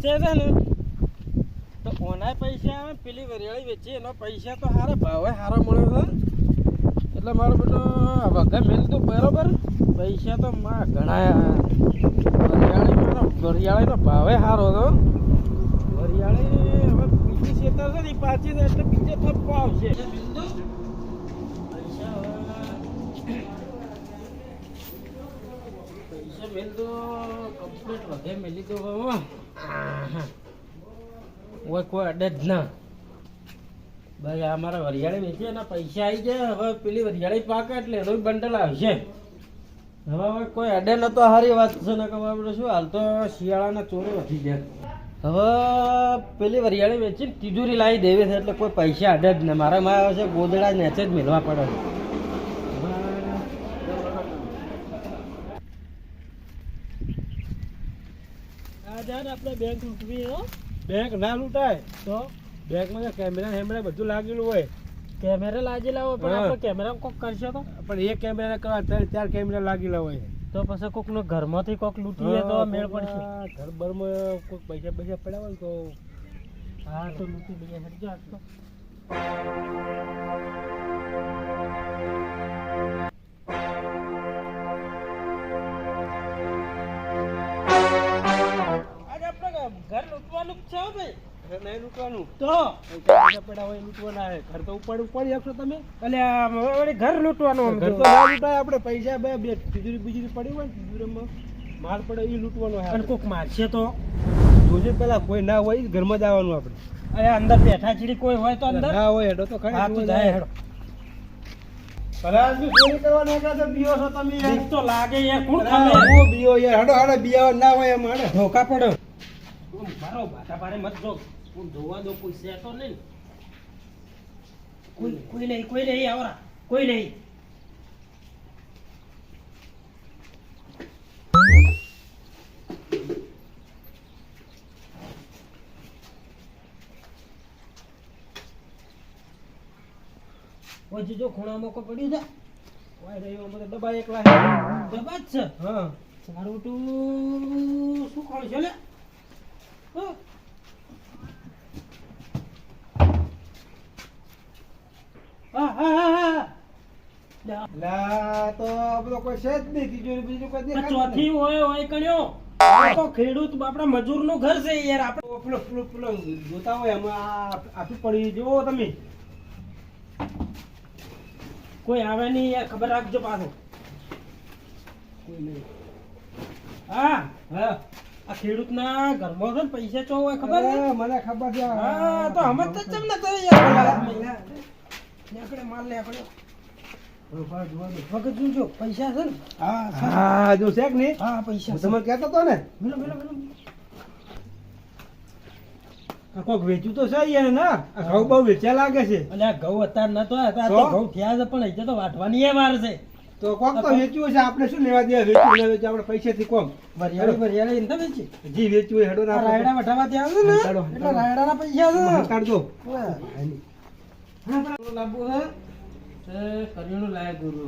વેચે છે ને તો ઓના પૈસા આવે, પેલી વરિયાળી વેચી એનો પૈસા તો સારા ભાવે સારો મળ્યો છે. એટલે મારો બેટો વગા મેલ તો બરોબર પૈસા તો માં ઘણા વરિયાળીનો ભાવે સારો હતો. વરિયાળી હવે બીજી ખેતર છે ને પાછી છે એટલે બીજે થપ્પો આવશે. પૈસા મેલ તો કમ્પ્લીટ વધે મેલી તો ઓય કોઈ અડે જ ના. ભાઈ અમારા વરિયાળી વેચી એના પૈસા આવી જાય. હવે પેલી વરિયાળી પાકે એટલે એનો બંડલ આવશે. હવે કોઈ અડે ન તો સારી વાત છે ને. આપણે શું હાલ તો શિયાળાના ચોરો વધી જાય. હવે પેલી વરિયાળી વેચીને તિજોરી લાવી દેવી છે એટલે કોઈ પૈસા અડે જ ને. મારા માં આવે છે ગોદડા નેચે જ મેળવા પડે. આપણે બેંક લૂંટવી હો. બેંક ના લૂંટાય તો બેંકમાં કેમેરા હેમેરા બધું લાગેલું હોય. કેમેરા લાગેલા હોય પણ આપણે કેમેરા કોક કરશે તો પણ એક કેમેરા કરવા 3-4 કેમેરા લાગેલા હોય તો પછી કોક નો ઘરમાંથી કોક લૂંટીએ તો મેળ પડશે. ઘર બરમાં કોઈક પૈસા પડ્યા હોય તો હા તો લૂંટી લઈએ. હટજો આટલો ઘર લૂંટવાનું જ છે ભાઈ. નહીં લૂંટવાનું તો પૈસા પડ્યા હોય લૂંટવાના હે. ઘર તો ઉપાડી આપશો તમે. એટલે ઘર લૂંટવાનું ઘર તો ના લૂંટાય. આપણે પૈસા બે તિજોરી બીજી પડી હોય ને તિજોરીમાં માલ પડે એ લૂંટવાનો હે. અને કોક મારશે તો જોજે પેલા કોઈ ના હોય ઘરમાં જ આવવાનું આપણે. અરે અંદર બેઠા ચીડી કોઈ હોય તો અંદર ના હોય હેડો તો ખરી. હા તું જાય હેડો. પરાજની ચોરી કરવાનો કે તો બીઓ છો તમે યાર. બીક તો લાગે યાર. કોણ ખામે ઓ બીઓ યાર. હેડો બીયા ના હોય એમ હેડો. ધોકા પડો મારો બાટા પાડે મત જો. હું જોવા દો કોઈ છે તો નહીં. કોઈ નહીં આવરા કોઈ નહીં. ઓય જો ખૂણામાં કો પડ્યું છે. ઓય રહ્યો મને દબા એકલા દબા જ છે. હા સારું તું શું ખાવ છે લે. ખેડૂત આપડા મજૂર નું ઘર છે યાર. આપડે જોતા હોય એમાં આટલું પડી જો તમે. કોઈ આવે નઈ યાર. ખબર રાખજો પાછો કોઈ નહીં. હા હા આ ખેડૂત ના ઘરમાં છે ને પૈસા ચો હોય ખબર છે મને ખબર છે. હા તો હમત તો ચમ ન કરે યાર. નેકડે માલ નેકડે વખત જોજો પૈસા છે ને. હા હા જો છે કે નહીં. હા પૈસા તમે કહેતો તો ને. મેલો કોક વેચ્યું તો છે યાર ના. ઘઉં બહુ વેચ્યા લાગે છે. એટલે આ ઘઉં અત્યારે નતો તો ઘઉં થયા છે પણ હજી તો વાટવાની એ વાર છે. તો કોક તો વેચ્યું છે. આપણે શું લેવા દે વેચ્યું ના વેચ્યું આપણે પૈસાથી કોમ. વરિયાળી એને વેચી જી વેચ્યું હેડો ના રાયડા વટાવા ત્યાં છે ને એટલે રાયડાના પૈસા છે. કાઢજો હા લાબુ હે કરિયાણું લાય ગુરુ.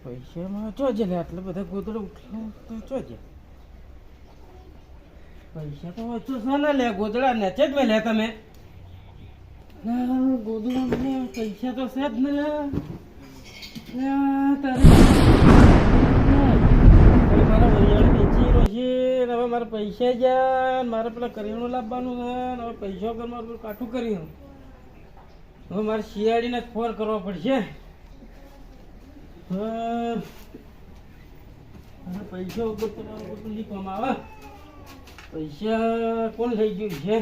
પૈસામાં ચોજે લે આટલા બધા ગોદડો ઉઠાવ ચોજે. પૈસા તો ઓછો છે ને લે. ગોદડા નેચે જ લે તમે. ગોદડા પૈસા તો છે જ ને લે. મારા વરિયાળી વેચી રહ્યો છે. હવે મારા પૈસા ગયા. મારે પેલા કરિયાણું લાવવાનું છે. હવે પૈસા વગર મારું કાઠું કર્યું. હવે મારે શિયાળીને જ ફોન કરવો પડશે. પૈસા વગર તો નહીં કામ આવે. પૈસા કોણ થઈ ગયું છે.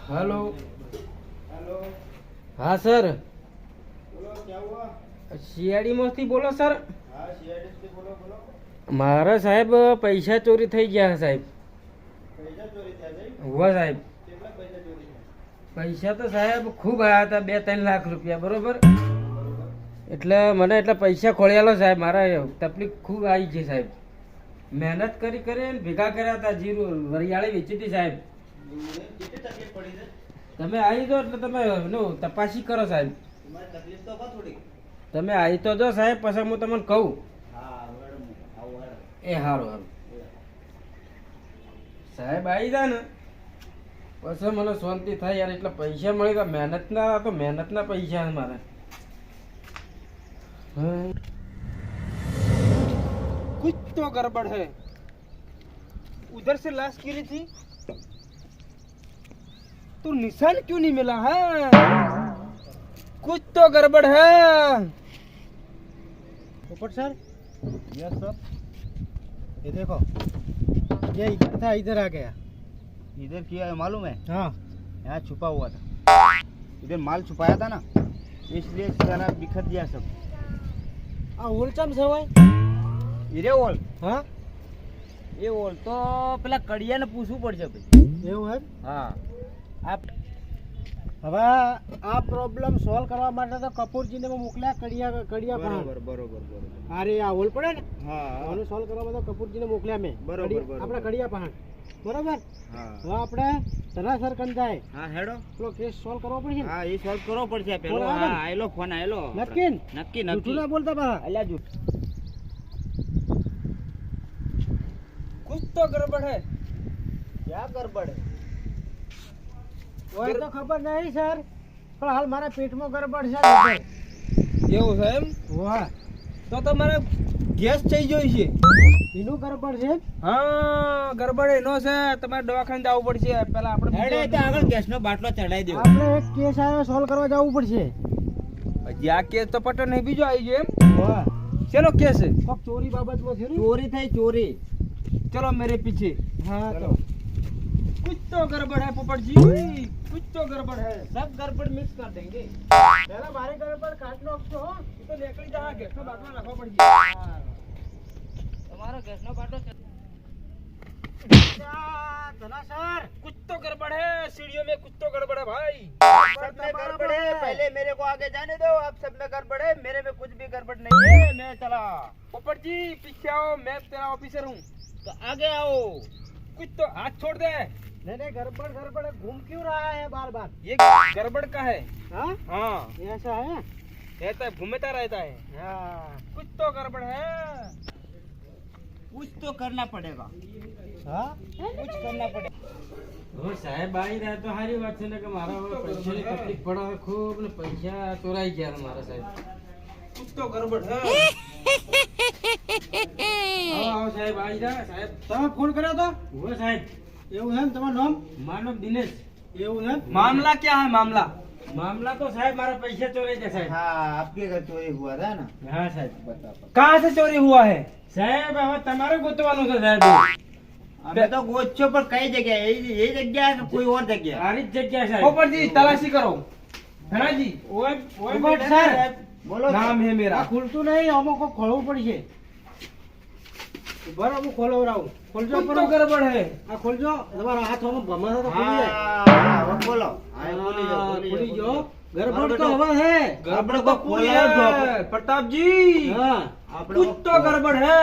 हेलो हेलो हाँ सर सीआईडी માંથી બોલો સર. હા सीआईडी થી બોલો બોલો. મારા સાહેબ પૈસા ચોરી થઈ ગયા સાહેબ. પૈસા ચોરી થયા છે? હોવા સાહેબ. કેટલા પૈસા ચોરી થયા? પૈસા તો સાહેબ ખૂબ આયા હતા 2-3 લાખ રૂપિયા બરોબર. એટલે મને એટલે પૈસા ખોળ્યાલો સાહેબ. મારા તકલીફ ખૂબ આવી છે સાહેબ. મહેનત કરી કરીને ભેગા કર્યા હતા. જીરું વરિયાળી વેચી હતી સાહેબ. તમે આવી જાઓ એટલે તમે તપાસી કરો સાહેબ. તમે આવી તો જો સાહેબ, પછી હું તમને કહું. એ હારું હારું સાહેબ આવી જાય ને પછી મને શાંતિ થાય યાર. એટલે પૈસા મળી ગયા, મહેનતના તો મહેનતના પૈસા મારે. कुछ तो गड़बड़ है. उधर से लाश गिरी थी तो निशान क्यों नहीं मिला है? कुछ तो गड़बड़ है. पोपट सर, यस सर. ये देखो, ये इधर था, इधर आ गया. इधर किया है मालूम है? हाँ, यहाँ छुपा हुआ था. इधर माल छुपाया था ना, इसलिए सारा बिखर दिया सब. ઓલચામ છે ભાઈ. હીરે ઓલ. હા, એ ઓલ તો પેલા કડિયાને પૂછવું પડશે ભાઈ. એવું એમ. હા. આપ હવે આ પ્રોબ્લેમ સોલ્વ કરવા માટે તો કપૂરજીને મોકલ્યા કડિયા બરોબર બરોબર બરોબર. અરે આ હોલ પડે ને, હા આનું સોલ્વ કરવા માટે કપૂરજીને મોકલ્યા મેં. બરોબર, બરોબર. આપણે કડિયા પહાણ બરોબર. હા હવે આપણે ધનાસર કંજાય હા હેડો. પેલો કેસ સોલ્વ કરવો પડશે ને. હા એ સોલ્વ કરવો પડશે પેલો. બોલો, આવે ને? હા આયલો ફોન આયલો. નક્કી ને? નક્કી જૂઠું નક્કી. ના બોલતા બા. અલ્યા જૂઠ. कुछ तो गड़बड़ है. ક્યાં ગરબડ હે? ઓય તો ખબર નહીં સર, પણ હાલ મારા પેટમાં ગડબડ છે. એવું છે એમ? વાહ, તો તમારે ગેસ થઈ ગયો છે. એનું ગડબડ છે. હા, ગરબડ એનો છે. તમારે દવાખાને જવું પડશે. પેલા આપણે હેડે તો આગળ ગેસનો બાટલો ચડાઈ દેવો. આપણે એક કેસ આવ્યો સોલ્વ કરવા જવું પડશે. હજી આ કેસ તો પટો નહીં, બીજો આવી ગયો એમ. વાહ, ચલો કેસ છે. કોક ચોરી બાબતમાં થયું ને? ચોરી થઈ ચોરી. चलो मेरे पीछे. હા તો कुछ तो गड़बड़ है पोपट जी, कुछ तो गड़बड़ है. सब गड़बड़ मिक्स कर देंगे. પહેલા મારે ગડબડ કાઢ નાખજો હો. ये तो निकल जा, गैस का बाटला रखवा पड़ તમારો ગેસનો બાટલો ધનાસર, कुछ तो गड़बड़ है. सीढ़ियों में कुछ तो गड़बड़ है भाई. सब में गड़बड़ है. पहले मेरे को आगे जाने दो. अब सब में गड़बड़ है. मेरे में कुछ भी गड़बड़ नहीं है. मैं चला. पोपट जी पीछे आओ, मैं तेरा ऑफिसर हूँ. तो आगे आओ. कुछ तो हाथ छोड़ दे. नहीं नहीं, गड़बड़ गड़बड़ है. घूम क्यों रहा है बार बार? ये गड़बड़ का है. हाँ, हाँ, ऐसा है. रहता है, घूमता रहता है. हाँ कुछ तो गड़बड़ है. कुछ तो करना पड़ेगा. हाँ, कुछ करना पड़ेगा. સાહેબ આવી રહ્યા તો સારી વાત છે ને, કે મારા હવે પૈસાની તકલીફ પડે હવે ખૂબ, ને પૈસા ચોરાઈ ગયા મારા સાહેબ. कुछ तो गड़बड़ है. આવો આવો સાહેબ, આવી જા સાહેબ. તમે ફોન કર્યો તો? ઉભો સાહેબ. એવું છે ને તમારું નામ? મારો નામ દિનેશ. એવું છે? मामला क्या है? मामला तो साहब मारा पैसा चोरी थे साहब. हाँ आपके घर चोरी हुआ था ना. हाँ साहब. बताओ. कहाँ से चोरी हुआ है साहब? હવે તમારે ગોતવાનું છે સાહેબ. અમે તો ગોચ્યો પણ કઈ જગ્યાએ? એ જગ્યા કે કોઈ ઓર જગ્યા? સારી જ જગ્યા સાહેબ. પોપટજી તલાશી કરો. ધનાજી ઓય ઓય પોપટ બેટા સર. સાહેબ. બોલો. નામ હે આ મેરા. ખુલતું નહીં, આમાં કોઈ ખોલવું પડશે. બરાબર, હું ખોલવરાવું. ખોલજો कुछ પર. तो गड़बड़ है. આ ખોલજો. તમારો હાથ આમાં ભમાતો તો ખુલી જાય. હા હવે બોલો. હા બોલી જાઓ, હા, બોલી ખુલી જાઓ, જાઓ. ગડબડ તો હવે है. गड़बड़ तो तो पूरी खोला है है, प्रताप जी. હા, આપણે कुछ तो गड़बड़ है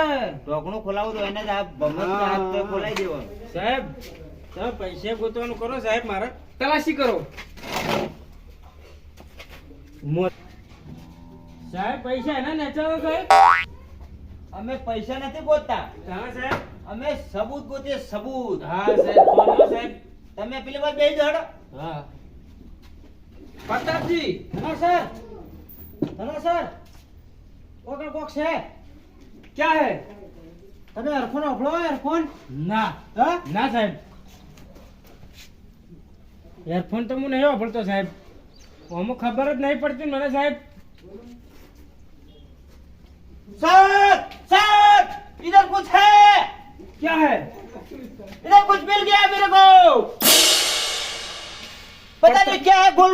ઢોકણું ખોલાવું તો એને જ આ ભમત હાથ તો ખોલાઈ દેવાનો. સાહેબ. તમે પૈસા ગોતવાનું કરો સાહેબ. મારે તલાશી કરો સાહેબ. પૈસા એના નેચાવો સાહેબ. અમે પૈસા નથી ગોતતા. હા સાહેબ. અમે સબૂત ગોતીએ સબૂત. હા સાહેબ. બોલો સાહેબ. તમે પેલી વાર બેસી જાઓ. હા પ્રતાપજી. ધનાસર, ધનાસર, ઓકે કોક છે. क्या है? તમે એરફોન આપલો એરફોન. ના હા, ના સાહેબ. એરફોન તો હું નહીં વાપરતો સાહેબ. અમુક ખબર જ નહીં પડતી મને સાહેબ. सर सर इधर कुछ है. क्या है? इधर कुछ मिल गया मेरे को. पता नहीं क्या है. गोल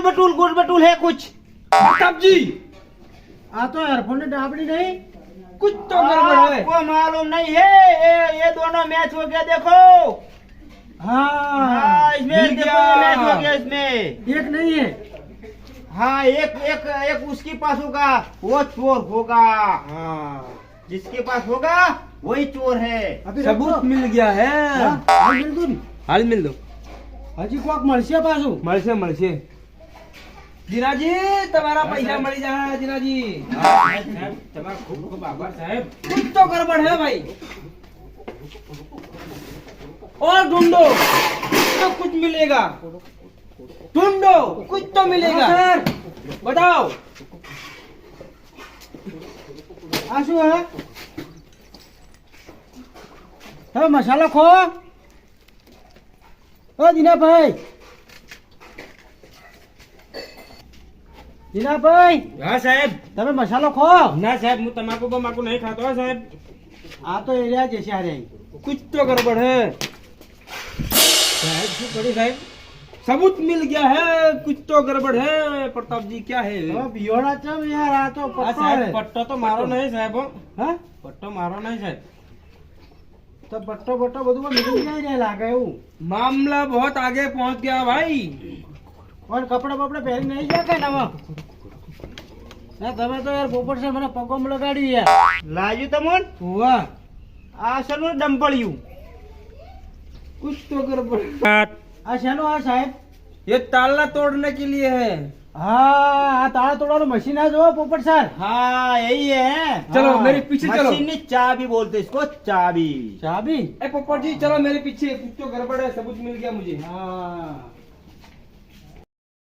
बटूल है कुछ. प्रतापजी આ તો એરફોન ની ડાબડી નહીં. कुछ तो गड़बड़ है. आपको मालूम नहीं है. ये दोनों मैच हो गया देखो. हाँ, हाँ इसमें मिल देखो गया. ये मैच हो गया इसमें. એક નહીં है. हाँ एक एक एक उसके पास होगा वो चोर होगा. हाँ, जिसके पास होगा वही चोर है. अभी सबूत मिल गया है. हाँ, हाल मिल दो ને. હાલ મિલ દો. હજી કોક મળશે પાછું. મળશે મળશે. જીનાજી તમારા પૈસા મળી જાય જીનાજી સાહેબ તમારો ખૂબ ખૂબ આભાર સાહેબ. कुछ तो गड़बड़ है भाई और ढूंढो तो कुछ मिलेगा ढूंढो कुछ तो मिलेगा सर बताओ आशु है હવે મસાલો ખો ઓ દીનાભાઈ દીનાભાઈ હા સાહેબ. તમે મસાલો ખો ના સાહેબ હું તમાકુ બમાકુ નહીં ખાતો હો સાહેબ. આ તો એરિયા જैसे आ रहे कुछ तो गड़बड़ है સાહેબ શું કર્યું સાહેબ? सबूत मिल गया है कुछ तो गड़बड़ है प्रताप जी क्या है बियोड़ा चम यार आ तो આ સાહેબ પટ્ટો તો મારો નહીં સાહેબ હો. हाँ પટ્ટો મારો નહીં સાહેબ. तो बट्टो बट्टो બધું નીકળી જાય ને લાગે એવું मामला बहुत आगे पहुंच गया भाई. પણ કપડા બપડા પહેરી નહીં જાય કે નવા ના તમે તો યાર પોપટ સર મને પગમ લગાડી યાર लाजू तमोन વાહ आ सनु डंपलियू कुछ तो गड़बड़ આ આ શાનો આ સાહેબ ये ताला तोड़ने के लिए है. હા આ તાળા તોડવાનું મશીન આ જો પોપટ સર हाँ यही है चलो हाँ, मेरे पीछे चलो. मशीनी चाबी बोलते इसको चाबी ચાબી ए पोपट जी चलो मेरे पीछे. कुछ तो गड़बड़ है. सबूत मिल गया मुझे. હા